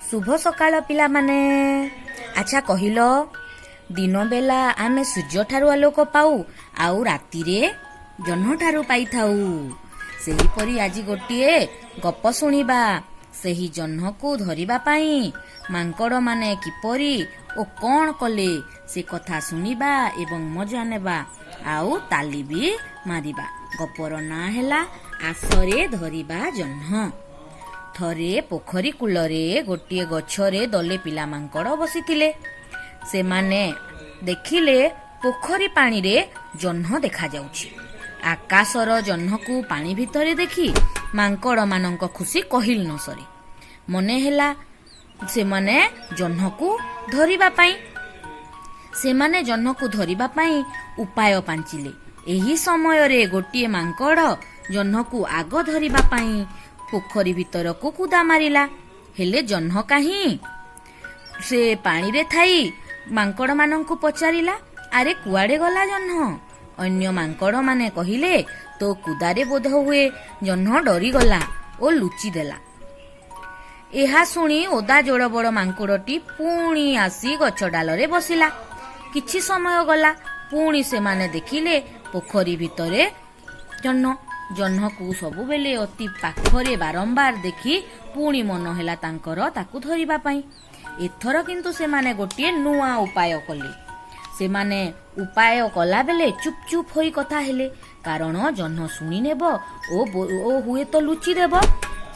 शुभ सकाळ पिलामाने। अच्छा कहिल दिन बेला आमे सूर्य ठारू आलोक पाऊ आउ राति रे जह्न ठारू पाई थाऊ। सेही परी आज गोटिए गप शुणिबा। सेही जह्न को धरिबा पाई मांकड़ माने किपरी ओ कौन कले से कथा शुणिबा एवं मजा नेबा आउ ताली भी मारिबा। गपर ना हेला आसरे धरिबा जह्न। थरे पोखरी कूलरे गोटे गछरे दले पिला मांकड़ बसिथिले। सेमाने देखिले पोखरी पानी रे जह्न देखा जाउछि। आकाशर जह्न को पानी भितरे देखि मांकड़ मानक खुशी कहिल न सरे। मने हेला सेमाने जह्न को धरिबा पाई। सेमाने जह्न को धरिबा पाई उपाय पांचिले। एही समय रे गोटे मांकड़ जह्न को आग धरिबा पाई पोखरी भितर को कुदा मारिला। हेले जह्न काहीं से पानी रे थाई मांकड़ मानंकु पचारिला, अरे कुआडे गला जह्न? अन्य मांकड़ माने कहिले तो कुदारे बोध हुए जह्न डरी गला ओ लुचि देला। एहा सुनी ओदा जोड़ बड़ मांकड़टी पुणी आसी गछ डाल रे बसिला। किछि समय गला पुणी से माने देखिले पोखरी भितरे जह्न। जह्न को सबुबेले अति पाखरे बारंबार देखि पुणी मन हेला तांकर ताकू धरिबा पाई। एथर किंतु से माने गोटे नुआ उपाय कले। से माने उपाय कला बेले चुप चुप होई कथा हेले, कारण जह्न शुणी नेब ओ हुए तो लुचि देब।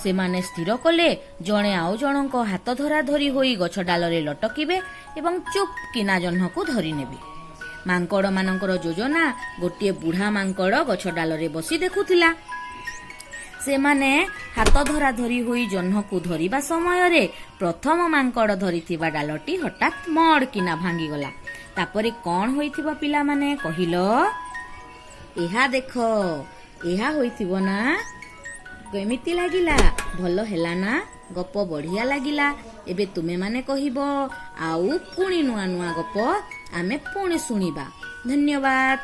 से माने स्थिर कले जणे आउ जणक हाथ धरा धरी होई गछ डाल रे लटकिबे एवं चुप किना जह्न को धरि नेबे। मांकड़ मानकर योजना गोटे बुढ़ा मांकड़ गछ डाल रे बसी देखुथिला। से माने हाथ धरा धरी होई जह्न को धरिबा समय रे प्रथम मांकड़ धरिथिबा डालटी हठात मड़ किना भांगी गला। तापरे कौन होइथिबो पिला माने कहिलो? एहा देख, एहा होइथिबो ना? केमिति लागिला? भलो हेला ना? गप बढ़िया लागिला? एबे तुमे माने कहिबो आउ पुणी नुआ नुआ गप आमे पुणी शुणिबा। धन्यवाद।